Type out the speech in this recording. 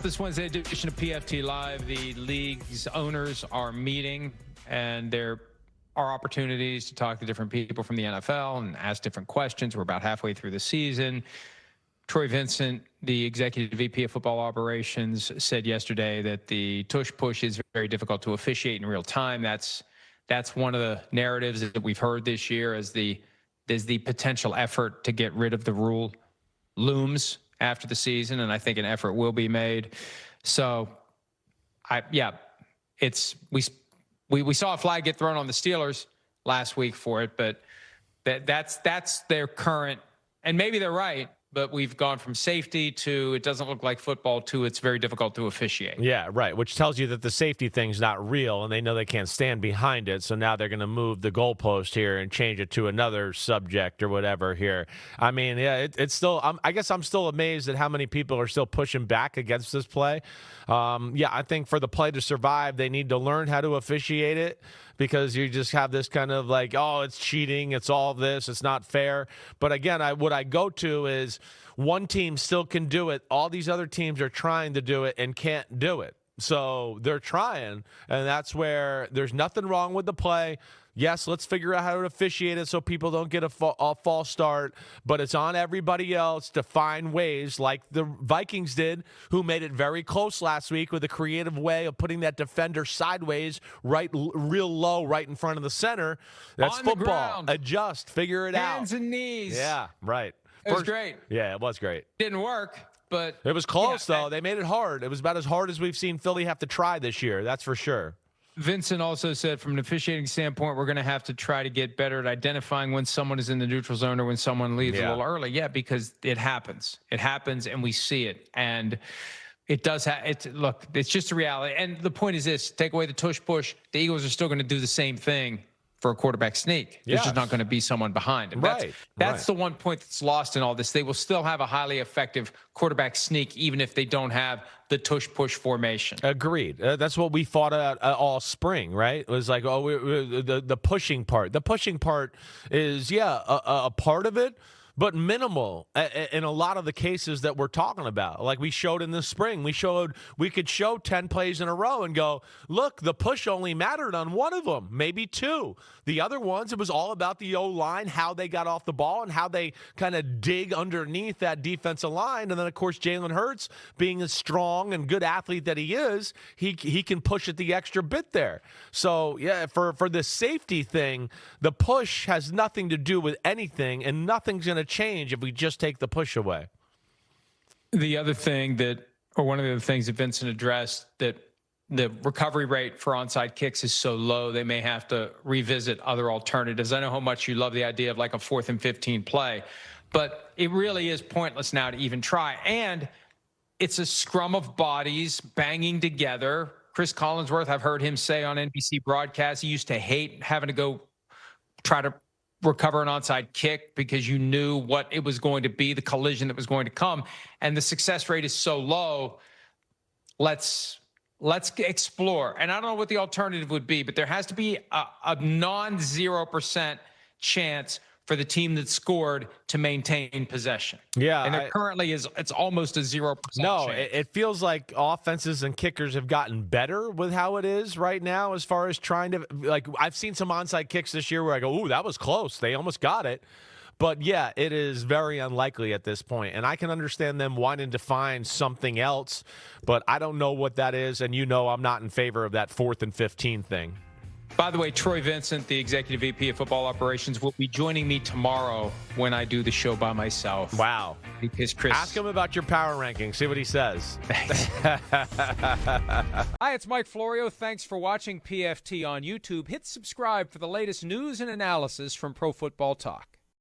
This Wednesday edition of PFT Live, the league's owners are meeting, and there are opportunities to talk to different people from the NFL and ask different questions. We're about halfway through the season. Troy Vincent, the executive VP of Football Operations, said yesterday that the Tush push is very difficult to officiate in real time. That's one of the narratives that we've heard this year as the potential effort to get rid of the rule looms after the season, and I think an effort will be made. So, we saw a flag get thrown on the Steelers last week for it, but that's their current, and maybe they're right, but we've gone from safety to it doesn't look like football to it's very difficult to officiate. Yeah, right, which tells you that the safety thing's not real, and they know they can't stand behind it, so now they're going to move the goalpost here and change it to another subject or whatever here. I mean, yeah, it's still I guess I'm still amazed at how many people are still pushing back against this play. I think for the play to survive, they need to learn how to officiate it, because you just have this kind of like, oh, it's cheating, it's all this, it's not fair. But again, what I go to is one team still can do it. All these other teams are trying to do it and can't do it. So they're trying, and that's where there's nothing wrong with the play. Yes, let's figure out how to officiate it so people don't get a false start, but it's on everybody else to find ways, like the Vikings did, who made it very close last week with a creative way of putting that defender sideways, right, real low, right in front of the center. That's on football. Adjust, figure it out. Hands and knees. Yeah, right. It was great. Yeah, it was great. Didn't work, but it was close, though. They made it hard. It was about as hard as we've seen Philly have to try this year. That's for sure. Vincent also said from an officiating standpoint, we're going to have to try to get better at identifying when someone is in the neutral zone or when someone leaves a little early. Yeah, because it happens. It happens, and we see it. And it does look, it's just a reality. And the point is this, take away the tush push, the Eagles are still going to do the same thing for a quarterback sneak. There's just not going to be someone behind him. That's the one point that's lost in all this. They will still have a highly effective quarterback sneak, even if they don't have the tush-push formation. Agreed. That's what we fought out all spring, right? It was like, the pushing part. The pushing part is, a part of it, but minimal in a lot of the cases that we're talking about. Like we showed in the spring, we could show 10 plays in a row and go, look, the push only mattered on one of them, maybe two. The other ones, it was all about the O-line, how they got off the ball and how they kind of dig underneath that defensive line. And then, of course, Jalen Hurts, being a strong and good athlete that he is, he can push it the extra bit there. So, yeah, for the safety thing, the push has nothing to do with anything, and nothing's going to change if we just take the push away. The other thing one of the other things that Vincent addressed, that the recovery rate for onside kicks is so low, they may have to revisit other alternatives. I know how much you love the idea of like a 4th and 15 play, but it really is pointless now to even try. And it's a scrum of bodies banging together. Chris Collinsworth, I've heard him say on NBC broadcast, he used to hate having to go try to recover an onside kick because you knew what it was going to be, the collision that was going to come, and the success rate is so low. Let's explore. And I don't know what the alternative would be, but there has to be a non-0% chance for the team that scored to maintain possession. Yeah. And there currently it's almost a 0% No, chance. it feels like offenses and kickers have gotten better with how it is right now as far as trying to, like, I've seen some onside kicks this year where I go, ooh, that was close. They almost got it. But, yeah, it is very unlikely at this point. And I can understand them wanting to find something else, but I don't know what that is. And I'm not in favor of that 4th and 15 thing. By the way, Troy Vincent, the executive VP of Football Operations, will be joining me tomorrow when I do the show by myself. Wow. Because Chris... Ask him about your power ranking. See what he says. Hi, it's Mike Florio. Thanks for watching PFT on YouTube. Hit subscribe for the latest news and analysis from Pro Football Talk.